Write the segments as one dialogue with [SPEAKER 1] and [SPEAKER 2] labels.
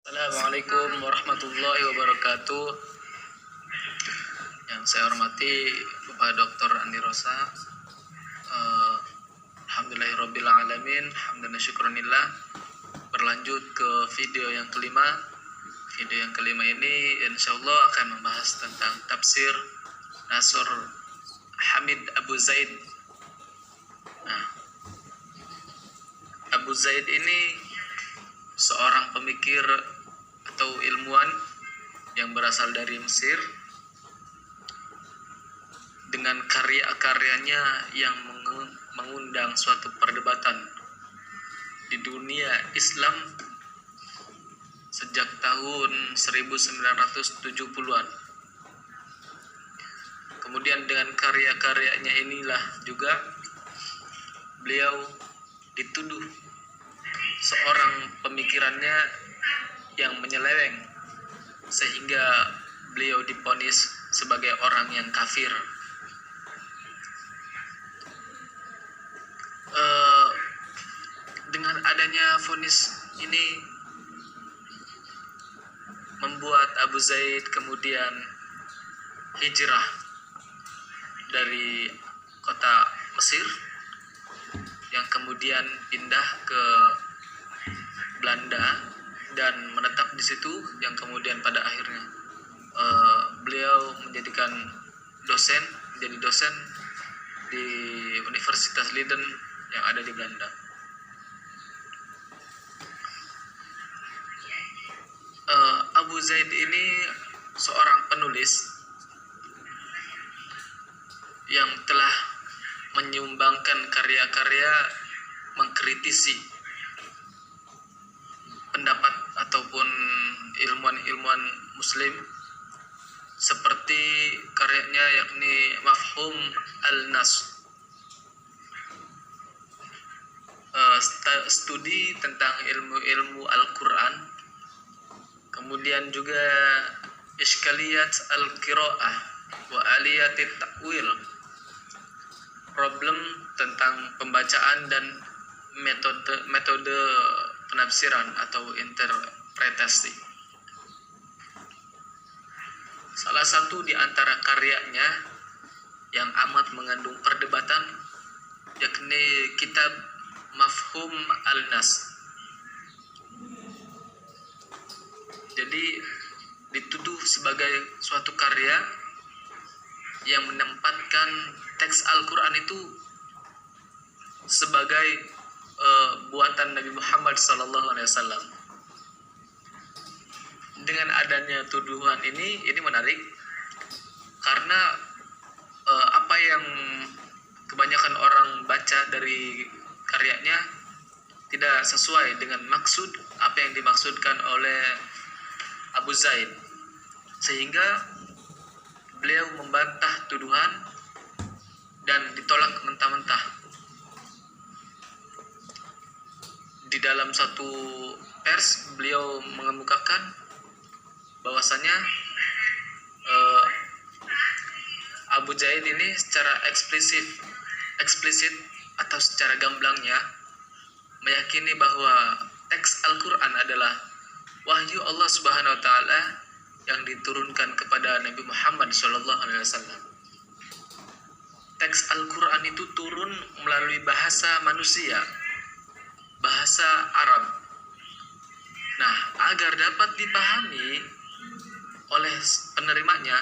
[SPEAKER 1] Assalamualaikum warahmatullahi wabarakatuh. Yang saya hormati Bapak Dr. Andi Rosa. Alhamdulillahirabbil alamin, hamdan syukronillah. Berlanjut ke video yang kelima. Video yang kelima ini insyaallah akan membahas tentang tafsir Nasr Hamid Abu Zaid. Nah, Abu Zaid ini seorang pemikir atau ilmuwan yang berasal dari Mesir, dengan karya-karyanya yang mengundang suatu perdebatan di dunia Islam sejak tahun 1970-an. Kemudian dengan karya-karyanya inilah juga beliau dituduh seorang pemikirannya yang menyeleweng, sehingga beliau divonis sebagai orang yang kafir. Dengan adanya vonis ini membuat Abu Zaid kemudian hijrah dari kota Mesir, yang kemudian pindah ke Belanda dan menetap di situ, yang kemudian pada akhirnya beliau menjadi dosen di Universitas Leiden yang ada di Belanda. Abu Zaid ini seorang penulis yang telah menyumbangkan karya-karya mengkritisi pendapat ataupun ilmuwan-ilmuwan muslim, seperti karyanya yakni Mafhum al-Nas, studi tentang ilmu-ilmu Al-Quran, kemudian juga Iskaliyat al-Qiraah wa Aliyatit Ta'wil, problem tentang pembacaan dan metode penafsiran atau interpretasi. Salah satu di antara karyanya yang amat mengandung perdebatan yakni kitab Mafhum al-Nas. Jadi dituduh sebagai suatu karya yang menempatkan teks Al-Quran itu sebagai buatan Nabi Muhammad SAW. Dengan adanya tuduhan ini menarik, karena apa yang kebanyakan orang baca dari karyanya tidak sesuai dengan maksud apa yang dimaksudkan oleh Abu Zaid, sehingga beliau membantah tuduhan dan ditolak mentah-mentah. Di dalam satu pers beliau mengemukakan bahwasanya Abu Zaid ini secara eksplisit atau secara gamblangnya meyakini bahwa teks Al-Quran adalah wahyu Allah Subhanahu wa taala yang diturunkan kepada Nabi Muhammad SAW. Teks Al-Quran itu turun melalui bahasa manusia, bahasa Arab. Nah, agar dapat dipahami oleh penerimanya,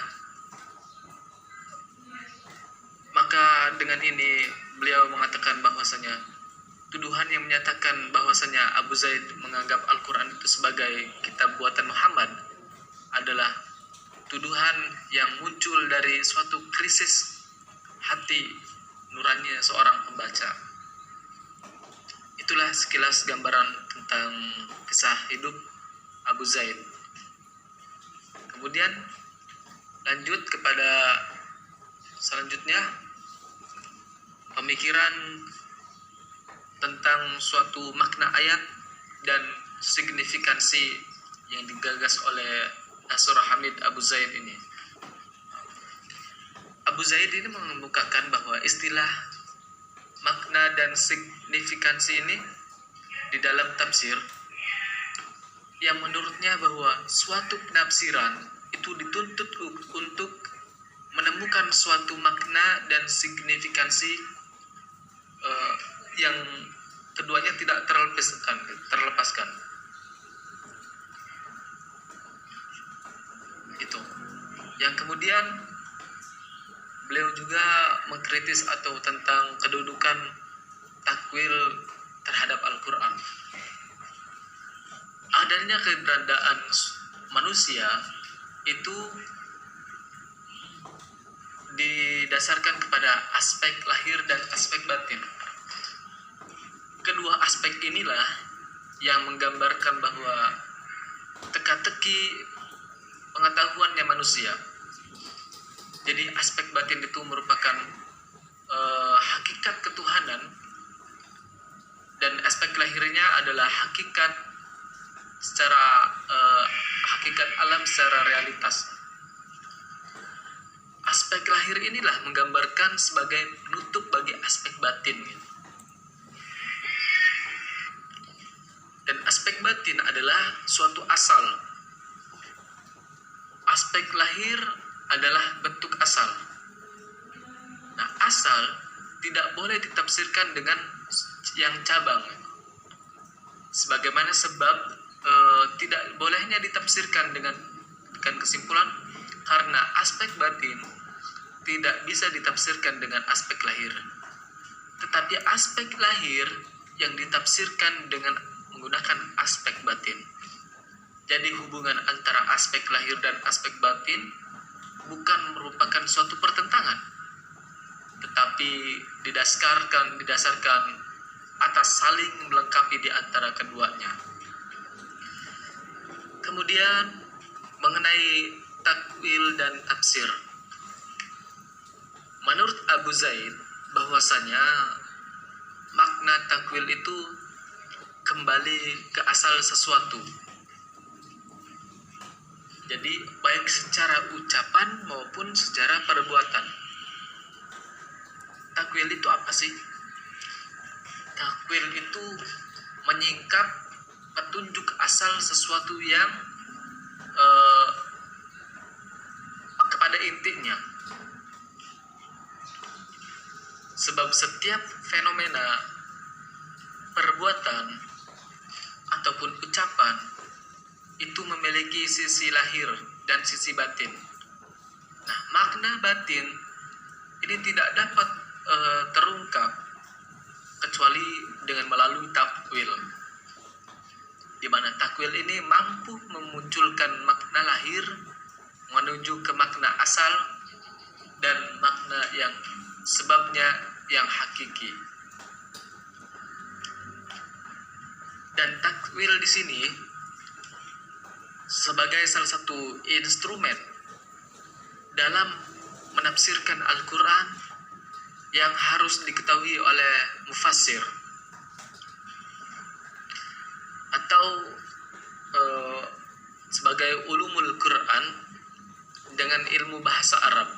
[SPEAKER 1] maka dengan ini beliau mengatakan bahwasanya tuduhan yang menyatakan bahwasanya Abu Zaid menganggap Al-Quran itu sebagai kitab buatan Muhammad adalah tuduhan yang muncul dari suatu krisis hati nurani seorang pembaca. Itulah sekilas gambaran tentang kisah hidup Abu Zaid. Kemudian lanjut kepada selanjutnya, pemikiran tentang suatu makna ayat dan signifikansi yang digagas oleh Nasr Hamid Abu Zaid ini. Abu Zaid ini mengemukakan bahwa istilah makna dan signifikansi ini di dalam tafsir yang menurutnya bahwa suatu penafsiran itu dituntut untuk menemukan suatu makna dan signifikansi yang keduanya tidak terlepaskan. Itu. Yang kemudian beliau juga mengkritis atau tentang kedudukan takwil terhadap Al-Quran. Adanya keberadaan manusia itu didasarkan kepada aspek lahir dan aspek batin. Kedua aspek inilah yang menggambarkan bahwa teka-teki pengetahuannya manusia. Jadi aspek batin itu merupakan hakikat ketuhanan, dan aspek lahirnya adalah hakikat secara hakikat alam secara realitas. Aspek lahir inilah menggambarkan sebagai penutup bagi aspek batin. Dan aspek batin adalah suatu asal. Aspek lahir adalah bentuk asal. Nah, asal tidak boleh ditafsirkan dengan yang cabang. Sebagaimana sebab tidak bolehnya ditafsirkan dengan kesimpulan, karena aspek batin tidak bisa ditafsirkan dengan aspek lahir. Tetapi aspek lahir yang ditafsirkan dengan menggunakan aspek batin. Jadi hubungan antara aspek lahir dan aspek batin bukan merupakan suatu pertentangan, tetapi didasarkan atas saling melengkapi di antara keduanya. Kemudian mengenai takwil dan tafsir. Menurut Abu Zaid, bahwasanya makna takwil itu kembali ke asal sesuatu. Jadi baik secara ucapan maupun secara perbuatan. Takwil itu apa sih? Takwil itu menyingkap petunjuk asal sesuatu yang kepada intinya. Sebab setiap fenomena perbuatan ataupun ucapan itu memiliki sisi lahir dan sisi batin. Nah, makna batin ini tidak dapat terungkap kecuali dengan melalui takwil, di mana takwil ini mampu memunculkan makna lahir menuju ke makna asal dan makna yang sebabnya yang hakiki. Dan takwil di sini sebagai salah satu instrumen dalam menafsirkan Al-Quran yang harus diketahui oleh mufassir atau sebagai ulumul Quran dengan ilmu bahasa Arab.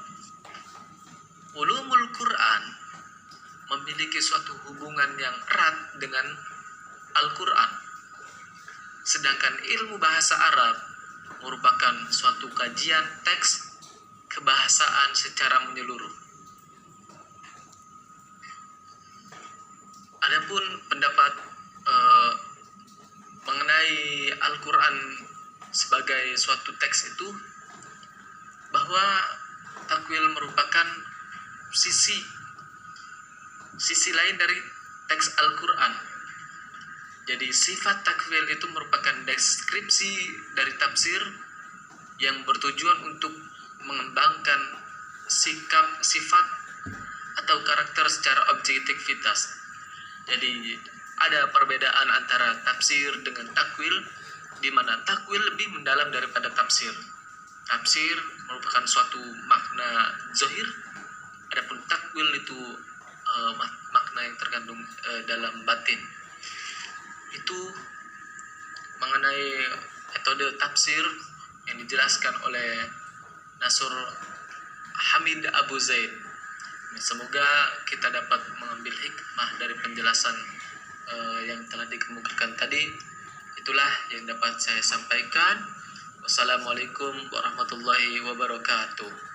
[SPEAKER 1] Ulumul Quran memiliki suatu hubungan yang erat dengan Al-Quran, sedangkan ilmu bahasa Arab merupakan suatu kajian teks kebahasaan secara menyeluruh. Adapun pendapat mengenai Al-Quran sebagai suatu teks itu, bahwa takwil merupakan sisi lain dari teks Al-Quran. Jadi sifat takwil itu merupakan deskripsi dari tafsir yang bertujuan untuk mengembangkan sikap, sifat, atau karakter secara objektivitas. Jadi ada perbedaan antara tafsir dengan takwil, di mana takwil lebih mendalam daripada tafsir. Tafsir merupakan suatu makna zahir, adapun takwil itu makna yang terkandung dalam batin. Itu mengenai metode tafsir yang dijelaskan oleh Nasr Hamid Abu Zaid. Semoga kita dapat mengambil hikmah dari penjelasan yang telah dikemukakan tadi. Itulah yang dapat saya sampaikan. Wassalamualaikum warahmatullahi wabarakatuh.